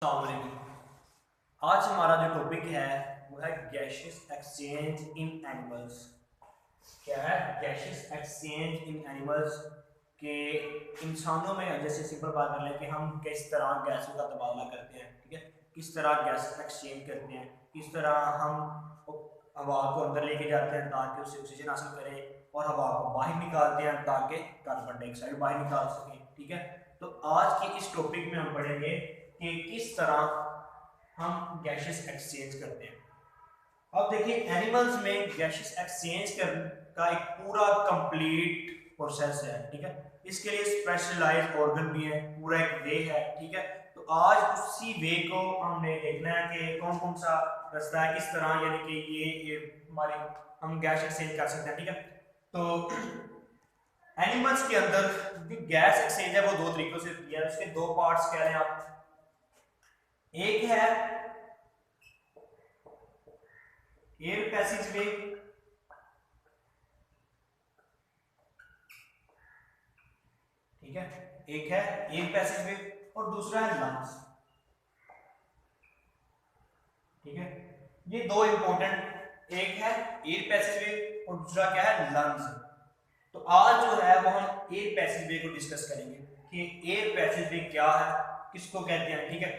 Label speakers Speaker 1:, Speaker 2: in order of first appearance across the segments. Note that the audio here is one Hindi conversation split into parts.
Speaker 1: अस्सलामुअलैकुम। आज हमारा जो टॉपिक है वो है गैशियस एक्सचेंज इन एनिमल्स। क्या है गैशियस एक्सचेंज इन एनिमल्स? के इंसानों में जैसे सिंपल बात कर लें कि हम किस तरह गैसों का तबादला करते हैं, ठीक है, किस तरह गैस एक्सचेंज करते हैं, किस तरह हम हवा को अंदर लेके जाते हैं ताकि उससे ऑक्सीजन हासिल करें और हवा को बाहर निकालते हैं ताकि कार्बन डाइऑक्साइड बाहर निकाल सकें, ठीक है। तो आज के इस टॉपिक में हम पढ़ेंगे कि किस तरह हम गैसेस एक्सचेंज करते हैं। अब देखिए एनिमल्स में गैसेस एक्सचेंज का एक पूरा कंप्लीट प्रोसेस है, ठीक है। इसके लिए स्पेशलाइज्ड ऑर्गन भी है, पूरा एक वे है, ठीक है। तो आज उसी वे को हमने देखना है कि कौन कौन सा रास्ता है, किस तरह यानी कि ये हमारे हम गैस एक्सचेंज कर सकते हैं, ठीक है। तो एनिमल्स के अंदर जो गैस एक्सचेंज है वो दो तरीकों से किया है। उसके दो पार्ट्स कह रहे हैं आप। एक है एयर पैसेज वे, ठीक है, एक है एयर पैसेज वे और दूसरा है लंग्स, ठीक है। ये दो इंपॉर्टेंट, एक है एयर पैसेज वे और दूसरा क्या है लंग्स। तो आज जो है वो हम एयर पैसेज वे को डिस्कस करेंगे कि एयर पैसेज वे क्या है, किसको कहते हैं, ठीक है।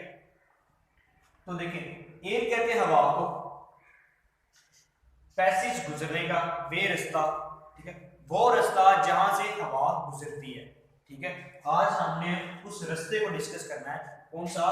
Speaker 1: तो देखिए एयर कहते हैं हवा को, पैसेज गुजरने का, वे रास्ता, ठीक है, वो रास्ता जहां से हवा गुजरती है, ठीक है। आज हमने उस रास्ते को डिस्कस करना है। कौन सा?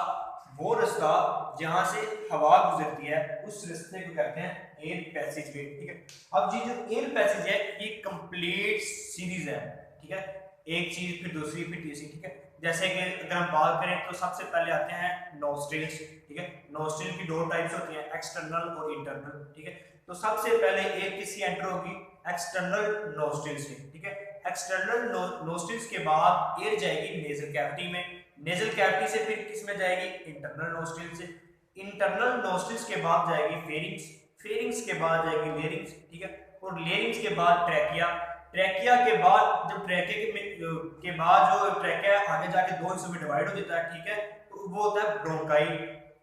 Speaker 1: वो रास्ता जहां से हवा गुजरती है, उस रास्ते को कहते हैं एयर पैसेज वे, ठीक है। अब ये जो एयर पैसेज है ये कंप्लीट सीरीज है, ठीक है, एक चीज फिर दूसरी फिर तीसरी, ठीक है। जैसे कि अगर हम बात करें तो सबसे पहले आते हैं नोस्ट्रिल्स, ठीक है। नोस्ट्रिल की दो टाइप्स होती हैं, एक्सटर्नल और इंटरनल, ठीक है। तो सबसे पहले एयर किससे एंटर होगी? एक्सटर्नल नोस्ट्रिल से, ठीक है। एक्सटर्नल नोस्ट्रिल्स के बाद एयर जाएगी नेजल कैविटी में, नेजल कैविटी से फिर किस में जाएगी? इंटरनल नोस्ट्रिल से, इंटरनल नोस्ट्रिल्स के बाद जाएगी फेरिंग्स, फेरिंग्स के बाद जाएगी लेरिंग्स, ठीक है। और लेरिंग्स के बाद ट्रैकिया, ट्रैकिया के बाद जब ट्रैकिया के बाद जो ट्रैकिया आगे जाके दो हिस्सों में डिवाइड हो जाता है, ठीक है, तो वो होता है ब्रोंकाई,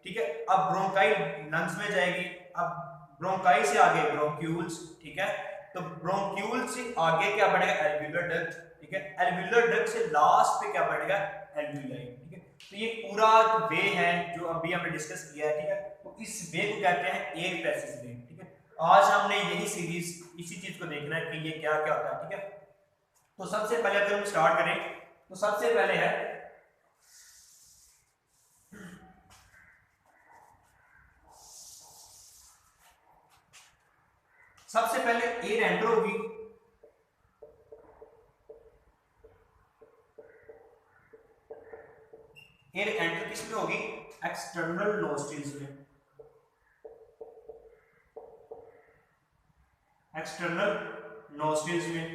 Speaker 1: ठीक है। अब ब्रोंकाई लंग्स में जाएगी, अब ब्रोंकाई से आगे ब्रोंक्यूल्स, ठीक है। तो ब्रोंक्यूल से आगे क्या बढ़ेगा? एल्वियुलर डक्ट, ठीक है। एल्वियुलर डक्ट से लास्ट पे क्या बढ़ेगा? एल्वियुलाई, ठीक है। तो ये पूरा वे है जो अभी हमने डिस्कस किया है, ठीक है। तो इस वे को कहते हैं एयर पैसेज वे, ठीक है। आज हमने यही सीरीज इसी चीज को देखना है कि ये क्या क्या होता है, ठीक है। तो सबसे पहले अगर हम स्टार्ट करें तो सबसे पहले है सबसे पहले एयर एंटर होगी, एयर एंटर किसमें होगी? एक्सटर्नल नोस्ट्रिल्स में, एक्सटर्नल नोस्ट्रिल्स में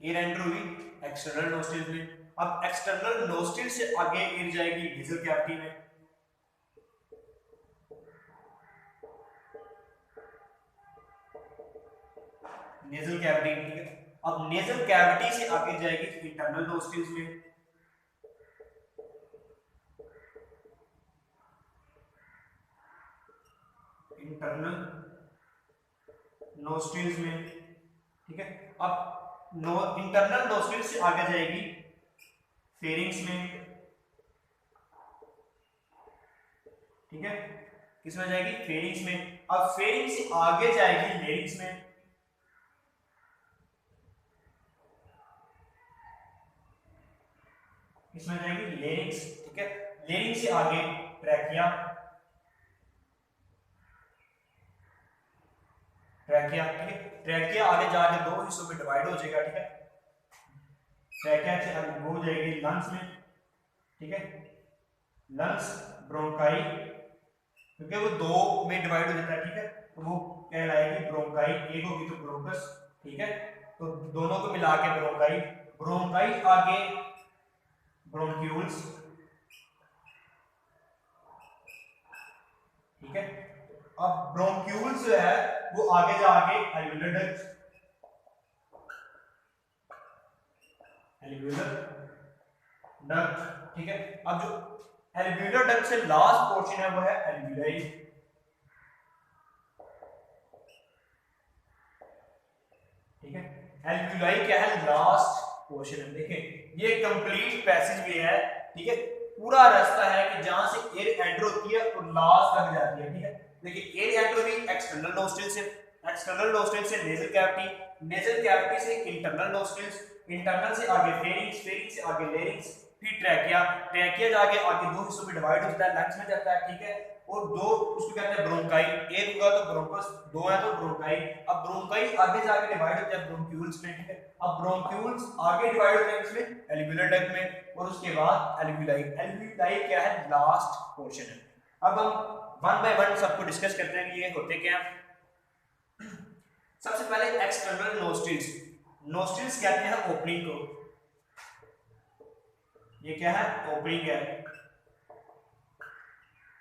Speaker 1: एयर एंटर हुई एक्सटर्नल नोस्ट्रिल्स में। अब एक्सटर्नल नोस्ट्रिल से आगे एयर जाएगी नेजल कैविटी में, नेजल कैविटी, ठीक है। अब नेजल कैविटी से आगे जाएगी इंटरनल नोस्ट्रिल्स में, इंटरनल नोस्ट्रिल्स में, ठीक है। अब इंटरनल नोस्ट्रिल से आगे जाएगी फेरिंग्स में, ठीक है, किसमें जाएगी? फेरिंग्स में। अब फेरिंग्स से आगे जाएगी लेरिंग्स में, किसमें जाएगी? लेरिंग्स, ठीक है। लेरिंग्स से आगे ट्रैकिया, ट्रैकिया, ठीक है। ट्रैकिया आगे जाके दो हिस्सों में डिवाइड हो जाएगा, ठीक है। ट्रैकिया से आगे वो जाएगी लंग्स में, ठीक है। लंग्स, ब्रोंकाई, क्योंकि वो दो में डिवाइड हो जाता है, ठीक है, तो वो कहलाएगी ब्रोंकाई, एक होगी तो ब्रोंकस, ठीक है। तो दोनों को मिला के ब्रोंकाई, ब्रोंकाई आगे ब्रोंक्यूल्स, ठीक है। अब ब्रोंक्यूल्स जो है वो आगे जाके एल्वियोलर डक्ट, एल्वियोलर डक्ट, ठीक है। अब जो एल्व्यूलर डक्ट से लास्ट पोर्शन है वो है एल्व्यूलाई, ठीक है। एल्व्यूलाई क्या है, लास्ट पोर्शन है। देखें ये कंप्लीट पैसेज वे है, ठीक है, पूरा रास्ता है कि जहां से एयर एंटर होती है और लास्ट तक जाती है, ठीक है। देखिए एयर एंटर हुई एक्सटर्नल नोस्ट्रिल से, एक्सटर्नल नोस्ट्रिल से नेजल कैविटी, नेजल कैविटी से इंटरनल नोस्ट्रिल्स, इंटरनल से आगे फेरिंग्स, फेरिंग्स से आगे लेरिंग्स, फिर ट्रैकिया, ट्रैकिया जाके आगे दो हिस्सों में डिवाइड होता है, लंग्स में जाता है, ठीक है। और दो उसको कहते हैं ब्रोंकाई, एक होगा तो ब्रोंकस, दो है तो ब्रोंकाई। अब ब्रोंकाई आगे जाके डिवाइड होता है ब्रोंक्यूल्स में, ठीक है। अब ब्रोंक्यूल्स आगे डिवाइड होते हैं इसमें एल्व्यूलर डक्ट में, और उसके बाद एल्व्यूलाई। एल्व्यूलाई क्या है, लास्ट पोर्शन है। अब हम वन बाय वन सबको डिस्कस करते हैं कि ये होते क्या हैं। सबसे पहले एक्सटर्नल नोस्ट्रिल्स, नोस्ट्रिल्स कहते हैं ओपनिंग को, ये क्या है, ओपनिंग है,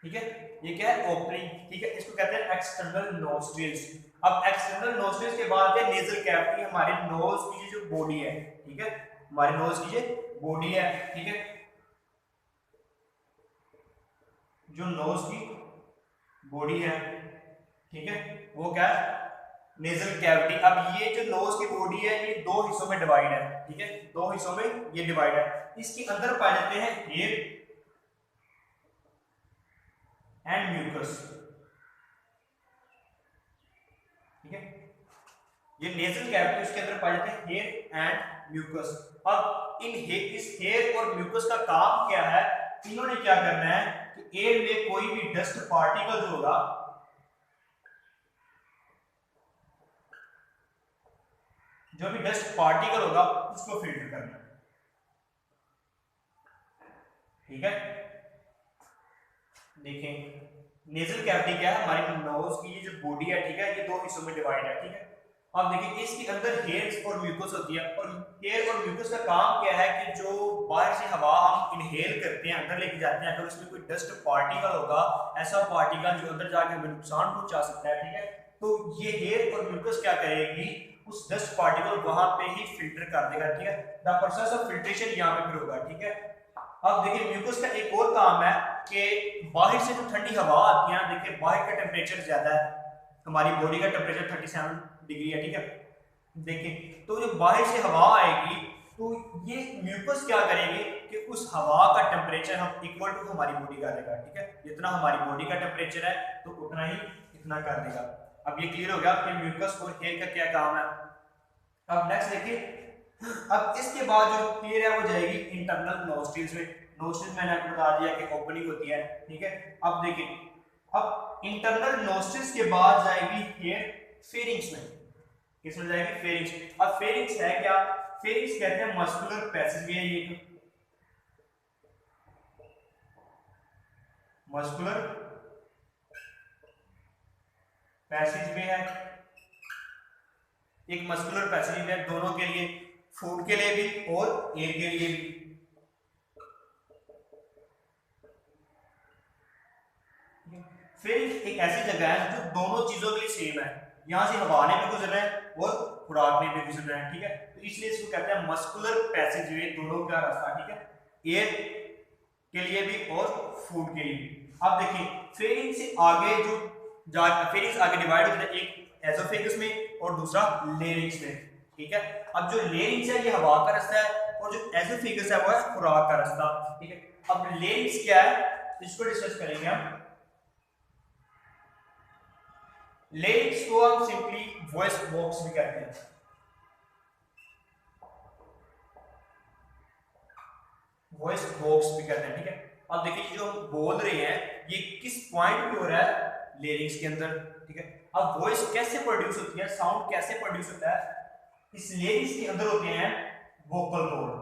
Speaker 1: ठीक है। ये क्या है, ओपनिंग, ठीक है। इसको कहते हैं एक्सटर्नल नोस्ट्रिल्स। अब एक्सटर्नल नोस्ट्रिल्स के बाद है नेजल कैविटी, हमारे नोज की जो बॉडी है, ठीक है, हमारे नोज की जो बॉडी है, ठीक है, जो नोज की बॉडी है, ठीक है, वो क्या है, नेजल कैविटी। अब ये जो नोज की बॉडी है ये दो हिस्सों में डिवाइड है, ठीक है, दो हिस्सों में ये डिवाइड है। इसके अंदर पाए जाते हैं हेयर एंड म्यूकस, ठीक है। ये नेजल कैविटी, उसके अंदर पाए जाते हैं हेयर एंड म्यूकस। अब इस हेयर और म्यूकस का काम क्या है, इन्होंने क्या करना है कि एयर में कोई भी डस्ट पार्टिकल जो होगा, जो भी डस्ट पार्टिकल होगा उसको फिल्टर करना है, ठीक है। देखें नेजल कैविटी क्या है, हमारे नोज की ये जो बॉडी है, ठीक है, ये दो हिस्सों में डिवाइड है, ठीक है। अब देखिए इसके अंदर हेयर्स और म्यूकस होती है, और हेयर और म्यूकस का काम क्या है कि जो बाहर से हवा हम इनहेल करते हैं, अंदर लेके जाते हैं, अगर उसमें कोई डस्ट पार्टिकल होगा, ऐसा पार्टिकल जो अंदर जाके हमें नुकसान पहुंचा सकता है, ठीक है, तो ये हेयर और म्यूकस क्या करेगी, उस डस्ट पार्टिकल वहां पे ही फिल्टर कर देगा, ठीक है। द प्रोसेस ऑफ फिल्ट्रेशन यहाँ पे फिर होगा, ठीक है। अब देखिए म्यूकस का एक और काम है कि बाहर से जो ठंडी हवा आती है, देखिए बाहर का टेम्परेचर ज्यादा है, हमारी बॉडी का टेम्परेचर 37 डिग्री है, ठीक है। देखिए तो जो बाहर से हवा आएगी तो ये म्यूकस क्या करेंगे कि उस हवा का टेम्परेचर हम इक्वल टू हमारी बॉडी का देगा, ठीक है। जितना हमारी बॉडी का टेम्परेचर है तो उतना ही इतना कर देगा। अब ये क्लियर हो गया कि म्यूकस और हेयर का क्या काम है। अब नेक्स्ट देखिए, अब इसके बाद जो क्लियर है वो जाएगी इंटरनल नोस्ट्रिल्स में। नोस्ट्रिल्स मैंने आपको बता दिया कि ओपनिंग होती है, ठीक है। अब देखिए, अब इंटरनल नोस्ट्रिल्स के बाद जाएगी हेयर फेरिंग्स में। किसमें जाएगी, फेरिंग्स। अब फेरिंग्स है क्या, फेरिंग्स कहते हैं मस्कुलर पैसेज वे है, ये मस्कुलर पैसेज वे है, एक मस्कुलर पैसेज वे है दोनों के लिए, फूड के लिए भी और एयर के लिए भी। फेरिंग्स एक ऐसी जगह है जो दोनों चीजों के लिए सेम है, यहां से हवा आने में गुजर रहे हैं और खुराक में भी गुजर रहे हैं, ठीक है। तो इसलिए इसको कहते हैं मस्कुलर पैसेज वे, दोनों का रास्ता, ठीक है, एयर के लिए भी और फूड के लिए भी। अब देखिए फेरिंग से आगे जो फेरिंग्स आगे डिवाइड होते हैं, एक एसोफेगस में और दूसरा लेरिंग्स में, ठीक है। अब जो लेरिंग्स है ये हवा का रास्ता है और जो एसोफेगस है वो है खुराक का रास्ता, ठीक है। अब लेरिंग्स क्या है इसको डिस्कस करेंगे हम। लेरिंग्स को हम सिंपली वॉइस बॉक्स भी कहते हैं, वॉइस बॉक्स भी कहते हैं, ठीक है। अब देखिए जो हम बोल रहे हैं ये किस पॉइंट पे हो रहा है, लेरिंग्स के अंदर, ठीक है। अब वॉइस कैसे प्रोड्यूस होती है, साउंड कैसे प्रोड्यूस होता है, इस लेरिंग्स के अंदर होते हैं वोकल कॉर्ड,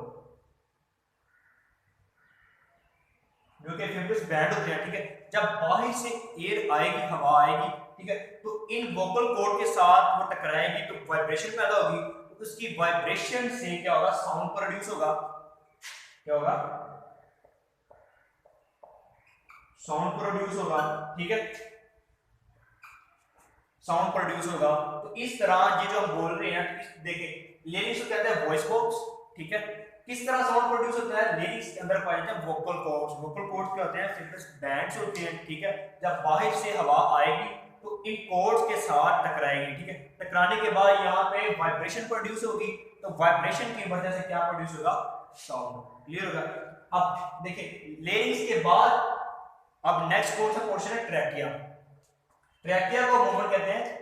Speaker 1: जो कि फिब्रिस बैंड होते हैं, ठीक है। जब बाहर से एयर आएगी, हवा आएगी, ठीक है, तो इन वोकल कॉर्ड के साथ वो टकराएगी तो वाइब्रेशन पैदा होगी, तो उसकी वाइब्रेशन से क्या होगा, साउंड प्रोड्यूस होगा, क्या होगा, साउंड प्रोड्यूस होगा, ठीक है, साउंड प्रोड्यूस होगा। तो इस तरह ये जो हम बोल रहे हैं, देखिए लेरिंग्स को कहते हैं वॉइस बॉक्स, ठीक है, किस तरह साउंड प्रोड्यूस होता है? लिरिक्स के अंदर पाए जाते हैं वोकल कॉर्ड्स। वोकल कॉर्ड्स क्या होते हैं? फिब्रस बैंड्स होते हैं, ठीक है। जब बाहर से हवा आएगी तो इन कॉर्ड्स के साथ टकराएगी, ठीक है। टकराने के बाद यहाँ पे वाइब्रेशन प्रोड्यूस होगी, तो वाइब्रेशन की वजह से क्या प्रोड्यूस होगा? साउंड। क्लियर होगा? अब देखिए लिरिक्स के बाद अब नेक्स्ट कौन सा पोर्शन है? ट्रैकिया। ट्रैकिया को अमूमन कहते हैं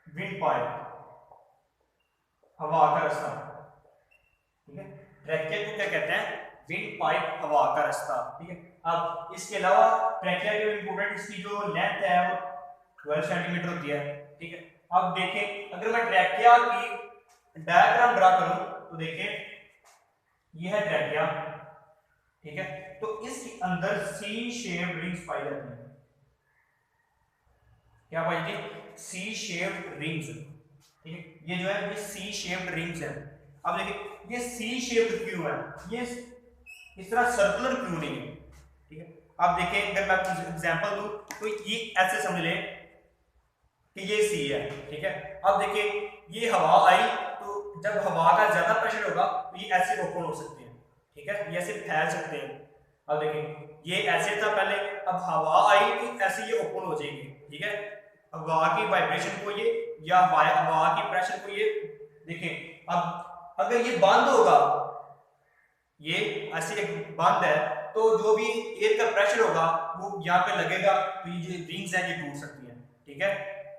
Speaker 1: विंड पाइप, हवा का रास्ता, ठीक है। ट्रैकिया को क्या कहते हैं? विंड पाइप, हवा का रास्ता, ठीक है। अब इसके अलावा ट्रैकिया के इंपोर्टेंट इसकी जो लेंथ है वो 12 सेंटीमीटर होती है, ठीक है। अब देखें अगर मैं ट्रैकिया की डायग्राम ड्रा करूं तो देखें ये है ट्रैकिया, ठीक है। तो इसके अंदर सी शेप्ड रिंग्स पाई जाती हैं। क्या पाई जाती है? सी शेप्ड रिंग्स, ठीक है। ये जो है ये सी शेप्ड रिंग्स है। अब देखिए ये सी शेप्ड क्यों है? ये इस तरह सर्कुलर क्यों नहीं है, ठीक है। अब देखिए अगर मैं आपको एग्जांपल दूं तो ये ऐसे समझ लें कि ये सी है, ठीक है। अब देखिए ये हवा आई तो जब हवा का ज्यादा प्रेशर होगा तो ये ऐसे ओपन हो सकते हैं, ठीक है, ये ऐसे फैल सकते हैं। अब देखिए ये ऐसे था पहले, अब हवा आई तो ऐसे ये ओपन हो जाएंगे, ठीक है। हवा की वाइब्रेशन को ये या हवा की प्रेशर को ये देखिए। अब अगर ये बंद होगा, ये ऐसे बंद है तो जो भी एयर का प्रेशर होगा वो यहाँ पे लगेगा तो ये जो रिंग्स हैं ये टूट सकती हैं, ठीक है।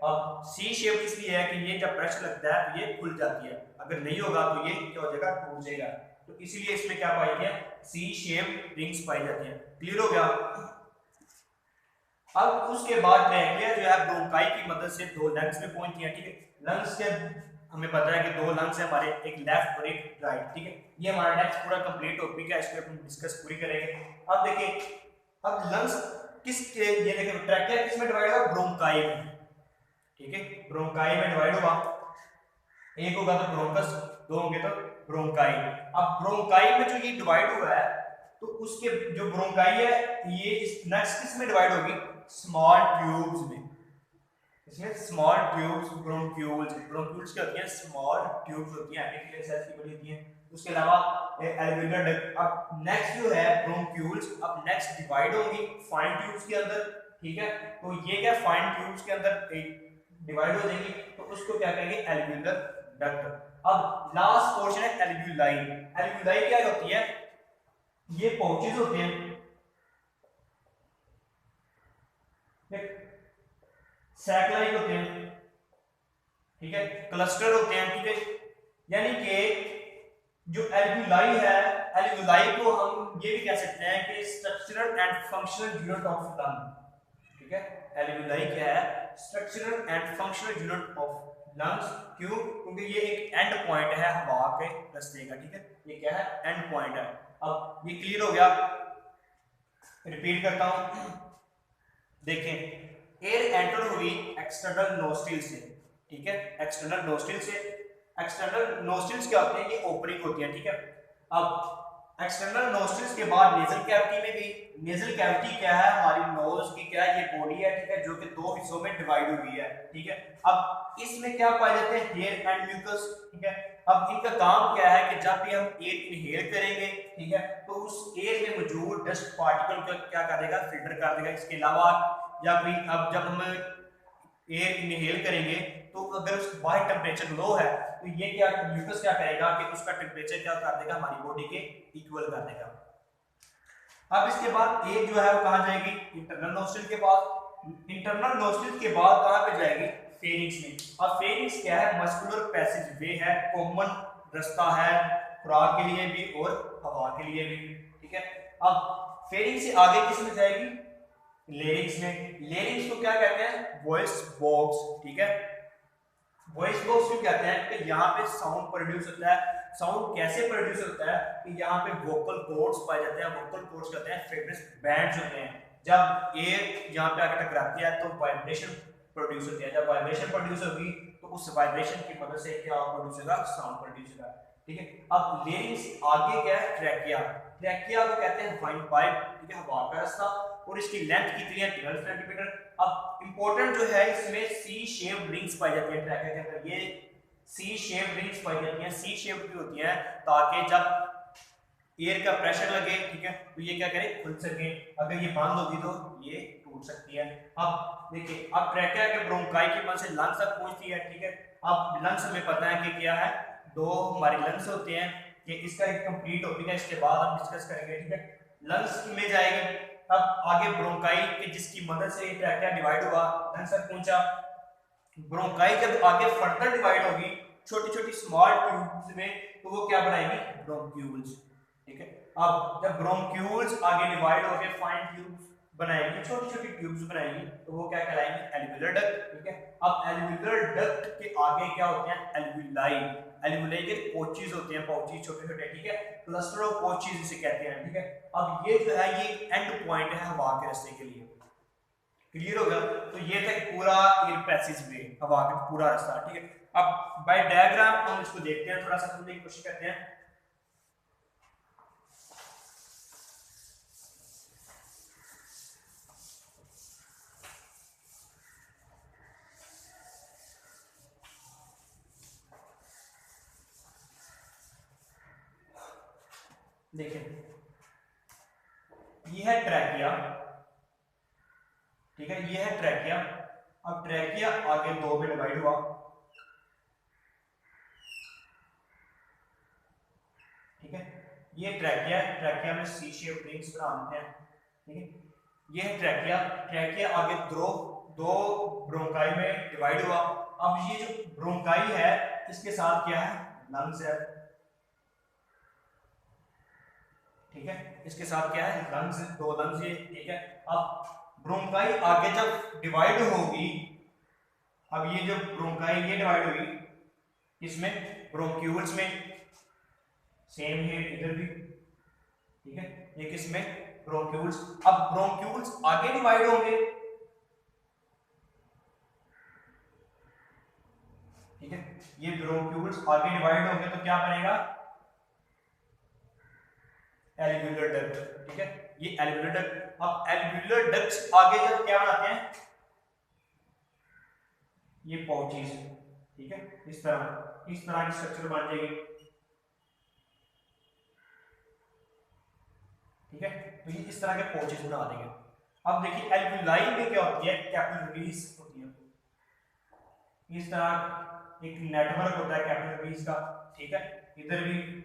Speaker 1: अब सी शेप इसलिए है कि ये जब प्रेशर लगता है तो ये खुल जाती है, अगर नहीं होगा तो ये क्या हो जाएगा? टूट जाएगा। तो इसीलिए इसमें क्या पाई जाती है? सी शेप रिंग्स पाई जाती हैं। क्लियर हो गया? अब उसके बाद ट्रैकिया जो है ब्रोंकाई की मदद से दो लंग्स में पहुंचती है, ठीक है। लंग्स के हमें पता है कि दो लंग्स है हमारे, एक लेफ्ट और एक राइट, ठीक है। ये हमारा नेक्स्ट पूरा कंप्लीट टॉपिक है, इसको हम डिस्कस पूरी करेंगे। अब देखिए अब लंग्स किस ये देखिए ट्रैकिया किस में डिवाइड होगा? ब्रोंकाई में, ठीक है। ब्रोंकाई में डिवाइड होगा, एक होगा तो ब्रोंकस, दो होंगे तो ब्रोंकाई। अब ब्रोंकाई में जो ये डिवाइड हुआ है तो उसके जो ब्रोंकाई है ये इस नेक्स्ट किस में डिवाइड होगी? स्मॉल ट्यूब्स में। इसमें स्मॉल ट्यूब्स ब्रोंक्यूल्स, ब्रोंक्यूल्स क्या होती हैं? स्मॉल ट्यूब्स होती हैं, एपिथेलियल सेल्स की बनी होती हैं। उसके अलावा एल्वियोलर डक्ट। अब नेक्स्ट जो है ब्रोंक्यूल्स अब नेक्स्ट डिवाइड होंगी फाइन ट्यूब्स के अंदर, ठीक है। तो ये क्या फाइन ट्यूब्स के अंदर डिवाइड हो जाएंगी तो उसको क्या कहेंगे? Alveolar duct. अब लास्ट पोर्शन है एल्वियोलाई। एल्वियोलाई क्या होती है? ये पाउचेस होते हैं, सैकलाइक होते हैं, ठीक है, क्लस्टर होते हैं, ठीक है। यानी कि जो एल्वियोलाई है, एल्वियोलाई को हम ये भी कह सकते हैं कि structural and functional unit of lung, ठीक है। एल्वियोलाई क्या है? Structural and functional unit of lungs. क्यों? क्योंकि ये एक एंड पॉइंट है हवा के रास्ते का, ठीक है। ये क्या है? एंड पॉइंट है। अब ये क्लियर हो गया? रिपीट करता हूं, देखें एयर एंटर हुई एक्सटर्नल नोस्ट्रिल से, ठीक है। एक्सटर्नल नोस्ट्रिल से, एक्सटर्नल नोस्ट्रिल्स क्या होते हैं? ये ओपनिंग होती है, ठीक है। अब एक्सटर्नल नोस्ट्रिल्स के बाद नेजल कैविटी में गई। नेजल कैविटी क्या है? हमारी नोज की क्या है? ये बॉडी है, ठीक है, जो कि दो हिस्सों में डिवाइड हुई है, ठीक है। अब इसमें क्या पाए जाते हैं? हेयर एंड म्यूकस, ठीक है। अब इनका काम क्या है कि जब भी हम एयर इनहेल करेंगे, ठीक है, तो उस एयर में मौजूद डस्ट पार्टिकल को क्या कर देगा? फिल्टर कर देगा। इसके अलावा या कोई अब जब हम एयर इनहेल करेंगे तो अगर उसका बाहर टेम्परेचर लो है तो ये क्या म्यूकस क्या करेगा कि उसका टेम्परेचर क्या कर देगा? हमारी बॉडी के इक्वल कर देगा। अब इसके बाद एयर जो है वो कहां जाएगी? इंटरनल नोस्ट्रिल के पास। इंटरनल नोस्ट्रिल के बाद कहां पे जाएगी? फेरिंग्स में। अब फेरिंग्स क्या है? मस्कुलर पैसेज वे है, कॉमन रास्ता है खुराक के लिए भी और हवा के लिए भी, ठीक है। अब फेरिंग से आगे किस में जाएगी? लेरिंग्स में। लेरिंग्स को क्या कहते हैं? वॉइस बॉक्स, ठीक है। वॉइस बॉक्स को कहते हैं कि यहाँ पे साउंड प्रोड्यूस होता है। साउंड कैसे प्रोड्यूस होता है कि यहाँ पे वोकल कॉर्ड्स पाए जाते हैं। वोकल कॉर्ड्स कहते हैं फेब्रिस बैंड्स होते हैं। जब एयर यहाँ पे आकर टकराती है तो वाइब्रेशन प्रोड्यूस होती है। जब वाइब्रेशन प्रोड्यूस होगी तो उस वाइब्रेशन की मदद से क्या प्रोड्यूस होगा? साउंड प्रोड्यूस होगा, ठीक है। अब लेरिंग्स आगे क्या है? ट्रैकिया। ट्रैकिया को कहते हैं वाइन पाइप, ठीक है, हवा का रास्ता, और इसकी लेंथ कितनी है? 12 सेंटीमीटर। अब इंपॉर्टेंट जो है इसमें सी शेप रिंग्स पाई जाती है ट्रैकिया के अंदर। ये सी शेप रिंग्स पाई जाती हैं। सी शेप की होती हैं ताकि जब एयर का प्रेशर लगे, ठीक है, तो ये क्या करे, खुल सके। अगर ये बंद होगी तो ये टूट सकती है। अब देखिए, अब ट्रैकिया के ब्रोंकाई की मदद से लंग्स तक पहुंचती है, ठीक है। अब लंग्स हमें पता है कि क्या है, दो हमारे लंग्स होते हैं, कि इसका एक कंप्लीट टॉपिक है, इसके बाद हम डिस्कस करेंगे, ठीक है। लंग्स में जाएंगे, अब आगे ब्रोंकाई के जिसकी मदद से ट्रैकिया डिवाइड हुआ, लंग्स तक पहुंचा। ब्रोंकाई जब आगे फर्दर डिवाइड होगी छोटी छोटी स्मॉल ट्यूब्स में, तो वो क्या बनाएगी, ब्रोंक्यूल्स, ठीक है। अब जब ब्रोंक्यूल्स आगे डिवाइड होकर फाइन ट्यूब्स बनाएगी, छोटी छोटी ट्यूब्स बनाएगी, तो वो क्या कहलाएंगी, एल्वियुलर डक्ट, ठीक है। अब एल्वियुलर डक्ट के आगे क्या होते हैं, एल्वियुलाई। एल्वियुलाई के पोचेस होते हैं, पोचेस छोटे छोटे, ठीक है, क्लस्टर ऑफ पोचेस इसे कहते हैं, ठीक है। अब ये जो है ये एंड पॉइंट है हवा के रास्ते के लिए। क्लियर होगा, तो ये था पूरा एयर पैसेज वे, हवा का पूरा रास्ता, ठीक है। अब बाय डायग्राम हम इसको देखते हैं, थोड़ा सा समझने की कोशिश करते हैं। देखिए, ये है ट्रैकिया, ठीक है, ये है ट्रैकिया। अब ट्रैकिया आगे दो में डिवाइड हुआ, ठीक है। ये ट्रैकिया, ट्रैकिया में सी शेप रिंग्स बना देते हैं, ठीक है। ये है ट्रैकिया, ट्रैकिया आगे दो ब्रोंकाई में डिवाइड हुआ। अब ये जो ब्रोंकाई है इसके साथ क्या है, लंग्स है, ठीक है, इसके साथ क्या है, लंग्स, दो लंग्स ये, ठीक है। अब ब्रोंकाई आगे जब डिवाइड होगी, अब ये जो ब्रोंकाई ये डिवाइड होगी इसमें, ब्रोंक्यूल्स में, सेम है इधर भी, ठीक है, ये किसमें, ब्रोंक्यूल्स। अब ब्रोंक्यूल्स आगे डिवाइड होंगे, ठीक है, ये ब्रोंक्यूल्स आगे डिवाइड होंगे तो क्या बनेगा, एल्वियुलर डक्ट, ठीक है, ये एल्वियुलर डक्ट। अब एल्वियुलर डक्ट्स आगे जब क्या बनाते हैं, ये पाउचेस, ठीक है, इस तरह की स्ट्रक्चर बन जाएगी, ठीक है। तो ये इस तरह के पाउचेस बना देंगे। अब देखिए एल्वियुलाई में क्या होती है, कैपिलरीज होती है, इस तरह एक नेटवर्क होता है कैपिलरीज का, ठीक है, इधर भी।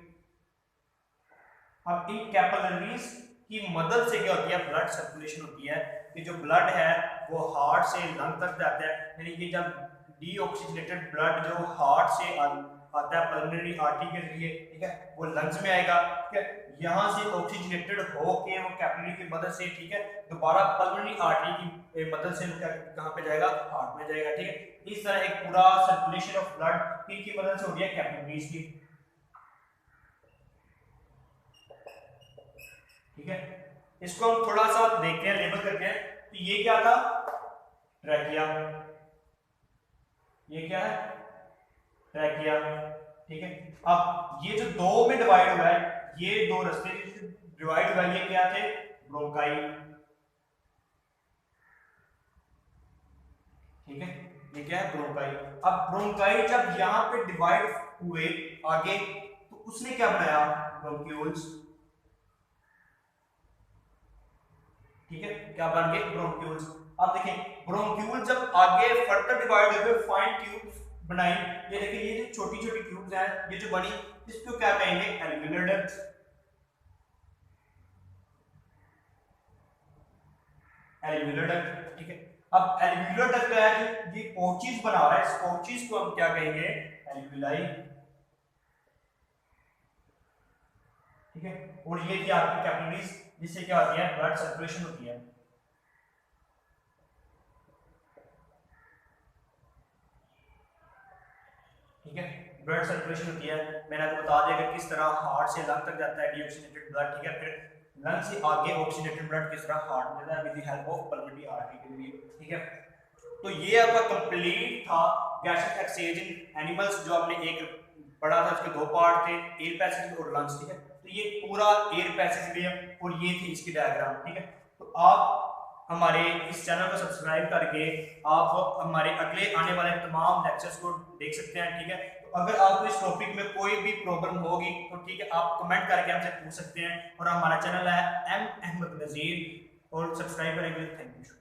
Speaker 1: अब इन कैपिलरीज की मदद से क्या होती है, ब्लड सर्कुलेशन होती है, कि जो ब्लड है वो हार्ट से लंग तक जाता है, यानी कि जब डीऑक्सीजनेटेड ब्लड जो हार्ट से आता है पल्मोनरी आर्टरी के जरिए, ठीक है, वो लंग्स में आएगा, ठीक है, यहाँ से ऑक्सीजनेटेड होके वो कैपिलरी की मदद से, ठीक है, दोबारा पल्मोनरी आर्टरी की मदद से कहाँ पे जाएगा, हार्ट में जाएगा, ठीक है। इस तरह एक पूरा सर्कुलेशन ऑफ ब्लड की मदद से हो रही है कैपिलरीज की, ठीक है। इसको हम थोड़ा सा देखते हैं, लेबल करते हैं। तो ये क्या था, ट्रैकिया, ये क्या है, ट्रैकिया, ठीक है। अब ये जो दो में डिवाइड हुआ है, ये दो रास्ते डिवाइड हुआ है, ये क्या थे, ब्रोंकाई, ठीक है, ये क्या है, ब्रोंकाई। अब ब्रोंकाई जब यहाँ पे डिवाइड हुए आगे, तो उसने क्या बनाया, ब्रोंक्यूल्स, ठीक है, क्या बन गए, ब्रोंक्यूल्स। अब देखिए ब्रोंक्यूल जब आगे फर्दर डिवाइड हुए फाइन ट्यूब्स बनाई, ये देखिए ये जो छोटी छोटी ट्यूब्स हैं ये जो बनी, इसको क्या कहेंगे, एल्वियुलर डक्ट्स, एल्वियुलर डक्ट, ठीक है। अब एल्वियुलर डक्ट है जो ये पोचेस बना रहा है, इस पोचेस को हम क्या कहेंगे, एल्वियुलाई, ठीक है। और ये क्या आपकी कैपिलरीज, जिससे क्या होती है, ब्लड सर्कुलेशन होती है, ठीक है, ब्लड सर्कुलेशन होती है। मैंने आपको बता दिया कि किस तरह हार्ट से लंग तक जाता है डीऑक्सीनेटेड ब्लड, ठीक है, फिर लंग से आगे ऑक्सीनेटेड ब्लड किस तरह हार्ट में जाता है with the help of pulmonary artery के लिए, ठीक है। तो ये आपका कंप्लीट था गैसेस एक्सचेंज इन एनिमल्स, जो आपने एक पढ़ा था, उसके दो पार्ट थे, एयर पैसेज और लंग्स, ठीक है। तो ये पूरा एयर पैसेज वे और ये थी इसकी डायग्राम, ठीक है। तो आप हमारे इस चैनल को सब्सक्राइब करके आप हमारे अगले आने वाले तमाम लेक्चर्स को देख सकते हैं, ठीक है। तो अगर आपको इस टॉपिक में कोई भी प्रॉब्लम होगी तो ठीक है, आप कमेंट करके हमसे पूछ सकते हैं। और हमारा चैनल है एम अहमद नज़ीर, और सब्सक्राइब करेंगे। Thank you.